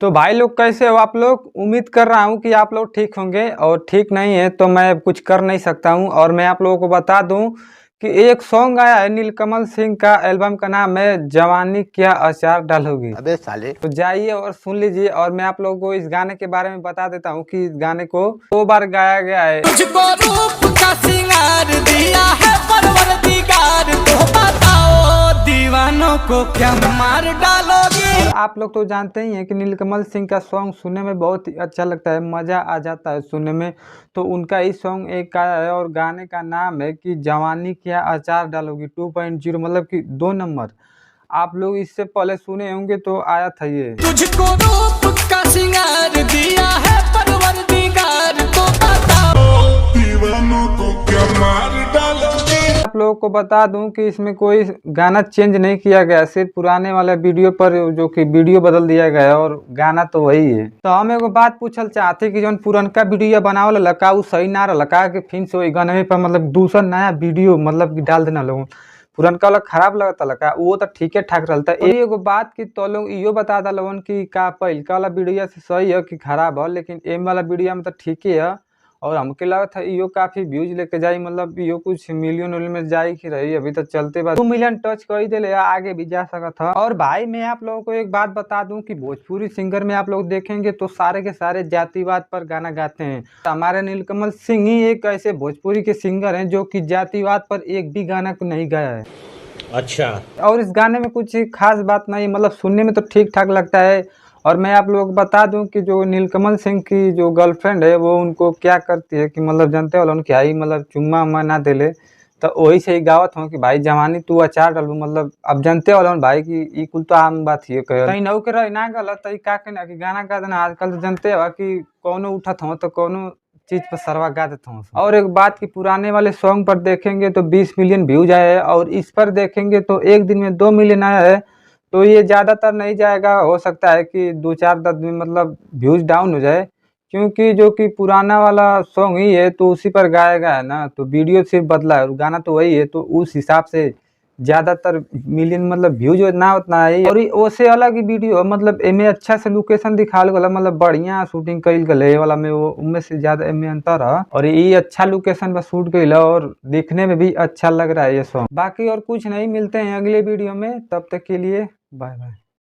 तो भाई लोग कैसे हो आप लोग। उम्मीद कर रहा हूँ कि आप लोग ठीक होंगे और ठीक नहीं है तो मैं कुछ कर नहीं सकता हूँ। और मैं आप लोगों को बता दूं कि एक सॉन्ग आया है नीलकमल सिंह का, एल्बम का नाम है जवानी क्या अचार डालोगी। अबे साले तो जाइए और सुन लीजिए। और मैं आप लोगों को इस गाने के बारे में बता देता हूँ कि इस गाने को 2 बार गाया गया है। तुझको रूप का सिंगार दिया है परवरदिगार, तो बताओ दीवानों को क्या मार डालोगी। और आप लोग तो जानते ही हैं कि नीलकमल सिंह का सॉन्ग सुनने में बहुत ही अच्छा लगता है, मज़ा आ जाता है सुनने में। तो उनका ही सॉन्ग एक आया है और गाने का नाम है कि जवानी क्या अचार डालोगी 2.0, मतलब कि 2 नंबर। आप लोग इससे पहले सुने होंगे तो आया था ये। तुझको रूप का सिंगार दिया है परवरदिगार, तो बताओ दीवानों को क्या मार डालोगे। आप लोगों को बता दूं कि इसमें कोई गाना चेंज नहीं किया गया, सिर्फ पुराने वाले वीडियो पर जो कि वीडियो बदल दिया गया है और गाना तो वही है। तो हम एगो बात पूछल चाहते कि जो पुरनका वीडियो बनावल लका उ सही ना लका के फिर से वही गाने पर मतलब दूसरा नया वीडियो मतलब कि डाल देना लोगों। पुरनका वाला खराब लगता लका, वो तो ठीके ठाक रहता है। एगो बात की तो लोग इहो बता दलन कि का पहिलका वाला वीडियो से सही है कि खराब है, लेकिन एम वाला वीडियो में तो ठीक है। और हमके लगा था इहो काफी व्यूज लेके जाई, मतलब इहो कुछ मिलियन में जाई की रही। अभी तो चलते बाद 2 मिलियन टच कर दिले, आगे भी जा सकता था। और भाई मैं आप लोगों को एक बात बता दूं कि भोजपुरी सिंगर में आप लोग देखेंगे तो सारे के सारे जातिवाद पर गाना गाते हैं। तो हमारे नीलकमल सिंह ही एक ऐसे भोजपुरी के सिंगर हैं जो कि जातिवाद पर एक भी गाना को नहीं गाया है। अच्छा। और इस गाने में कुछ खास बात नहीं, मतलब सुनने में तो ठीक ठाक लगता है। और मैं आप लोगों को बता दूं कि जो नीलकमल सिंह की जो गर्लफ्रेंड है वो उनको क्या करती है कि मतलब जानते हो क्या ही मतलब चुम्मा उम्मा ना देले। तो वही से ही गावत हूँ कि भाई जवानी तू अचार डालू, मतलब अब जानते हो भाई कि ई कुल तो आम बात ही कहीं नौ के रही ना गलत तो का कहना कि गाना गा देना। आजकल तो जानते हो कि कोनो उठत हो तो कोनो चीज पर सरवा गा देता हूँ। और एक बात की पुराने वाले सॉन्ग पर देखेंगे तो 20 मिलियन व्यूज आए हैं और इस पर देखेंगे तो एक दिन में 2 मिलियन आया है। तो ये ज़्यादातर नहीं जाएगा, हो सकता है कि 2-4 दिन मतलब व्यूज डाउन हो जाए, क्योंकि जो कि पुराना वाला सॉन्ग ही है तो उसी पर गाया गया है ना। तो वीडियो सिर्फ बदला है और गाना तो वही है, तो उस हिसाब से ज़्यादातर मिलियन मतलब व्यूज ना उतना है। और ओसे अलग ही वीडियो मतलब एमे अच्छा से लोकेशन दिखाल गला, मतलब बढ़िया शूटिंग कईल गले ये वाला में, वो उनमें से ज़्यादा एमे अंतर है। और ये अच्छा लोकेशन पर शूट गईल और देखने में भी अच्छा लग रहा है ये सॉन्ग। बाकी और कुछ नहीं, मिलते हैं अगले वीडियो में, तब तक के लिए बाय बाय।